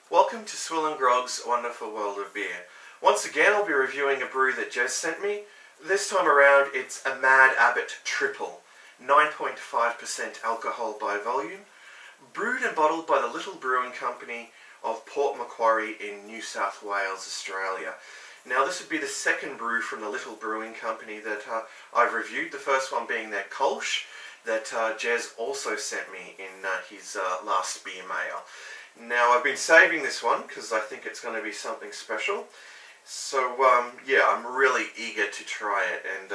Welcome to SwillinGrog's Wonderful World of Beer. Once again, I'll be reviewing a brew that Gez sent me. This time around, it's a Mad Abbot Tripel, 9.5% alcohol by volume, brewed and bottled by the Little Brewing Company of Port Macquarie in New South Wales, Australia. Now, this would be the second brew from the Little Brewing Company that I've reviewed, the first one being their Kolsch that Gez also sent me in his last beer mail. Now, I've been saving this one because I think it's going to be something special. So, yeah, I'm really eager to try it. And,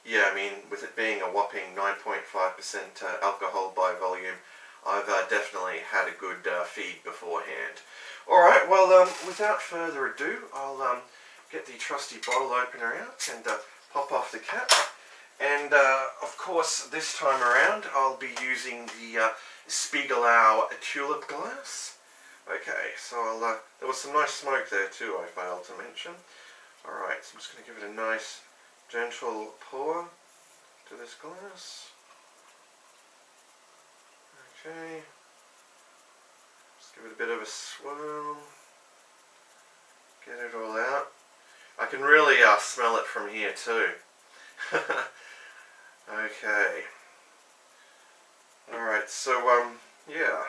yeah, I mean, with it being a whopping 9.5% alcohol by volume, I've definitely had a good feed beforehand. Alright, well, without further ado, I'll get the trusty bottle opener out and pop off the cap. And, of course, this time around, I'll be using the Spiegelau tulip glass. Okay, so there was some nice smoke there too, I failed to mention. Alright, so I'm just going to give it a nice, gentle pour to this glass. Okay, just give it a bit of a swirl, get it all out. I can really smell it from here too. Okay, alright, so yeah.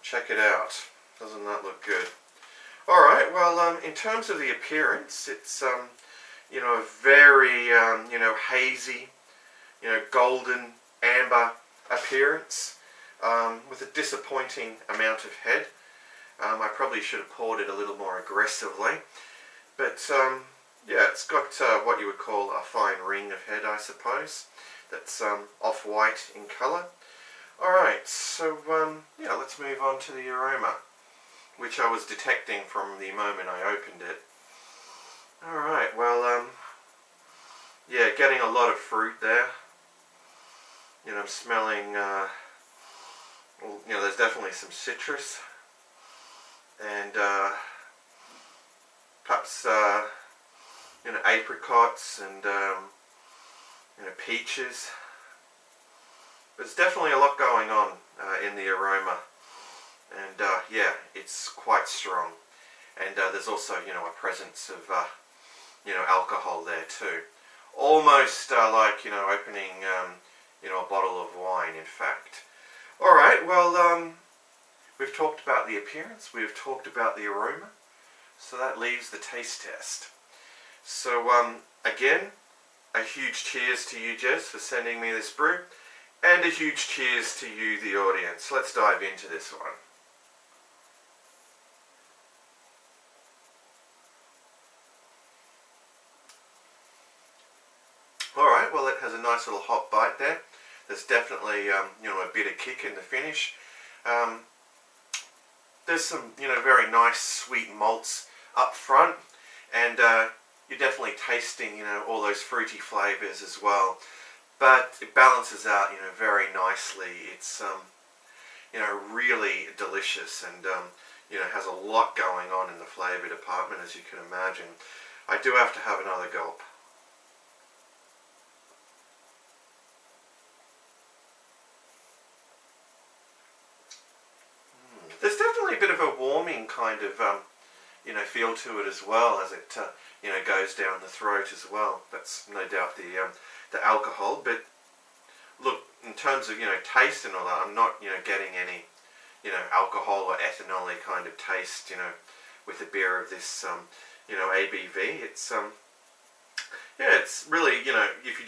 Check it out. Doesn't that look good? Alright, well, in terms of the appearance, it's, you know, a very, you know, hazy, you know, golden, amber appearance, with a disappointing amount of head. I probably should have poured it a little more aggressively, but, yeah, it's got what you would call a fine ring of head, I suppose, that's off-white in colour. Alright, so yeah, let's move on to the aroma, which I was detecting from the moment I opened it. Alright, well, yeah, getting a lot of fruit there. You know, I'm smelling, well, you know, there's definitely some citrus, and perhaps, you know, apricots and, you know, peaches. There's definitely a lot going on in the aroma, and yeah, it's quite strong. And there's also, you know, a presence of, you know, alcohol there too. Almost like, you know, opening, you know, a bottle of wine, in fact. Alright, well, we've talked about the appearance, we've talked about the aroma, so that leaves the taste test. So, again, a huge cheers to you, Gez, for sending me this brew. And a huge cheers to you, the audience. Let's dive into this one. Alright, well, it has a nice little hot bite there. There's definitely, you know, a bit of kick in the finish. There's some, you know, very nice sweet malts up front. And you're definitely tasting, you know, all those fruity flavours as well. But it balances out, you know, very nicely. It's, you know, really delicious, and, you know, has a lot going on in the flavour department, as you can imagine. I do have to have another gulp. There's definitely a bit of a warming kind of, you know, feel to it as well, as it, you know, goes down the throat as well. That's no doubt the alcohol, but look, in terms of, you know, taste and all that, I'm not, you know, getting any, you know, alcohol or ethanol kind of taste, you know, with a beer of this, you know, ABV. It's, yeah, it's really, you know, if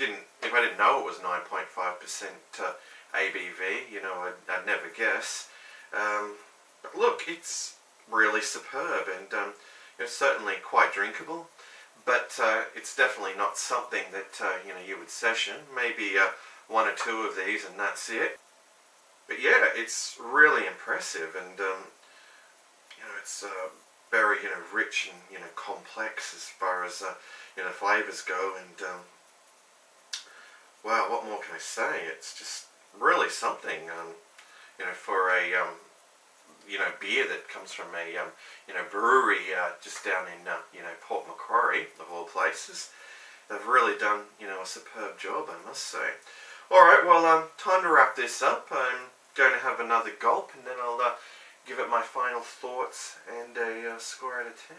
I didn't know it was 9.5% ABV, you know, I'd never guess. But look, it's really superb, and, it's certainly quite drinkable. But it's definitely not something that, you know, you would session. Maybe one or two of these and that's it. But yeah, it's really impressive, and, you know, it's very, you know, rich and, you know, complex as far as, you know, flavours go. And, wow, what more can I say? It's just really something, you know, for a, you know, beer that comes from a, you know, brewery just down in, you know, Port Macquarie, of all places. They've really done, you know, a superb job, I must say. Alright, well, time to wrap this up. I'm going to have another gulp, and then I'll give it my final thoughts and a score out of 10.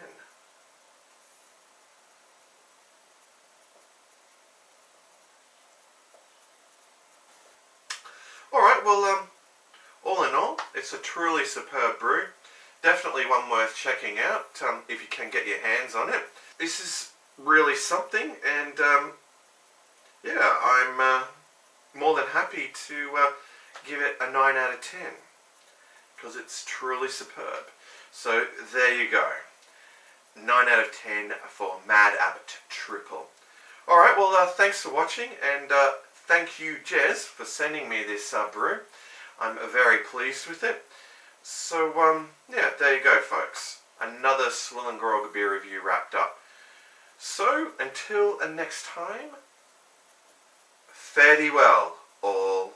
Alright, well, all in all, it's a truly superb brew. Definitely one worth checking out if you can get your hands on it. This is really something, and yeah, I'm more than happy to give it a 9 out of 10 because it's truly superb. So there you go, 9 out of 10 for Mad Abbot Tripel. Alright, well thanks for watching, and thank you Gez for sending me this brew. I'm very pleased with it. So yeah, there you go folks, another SwillinGrog beer review wrapped up. So until next time, fare thee well all.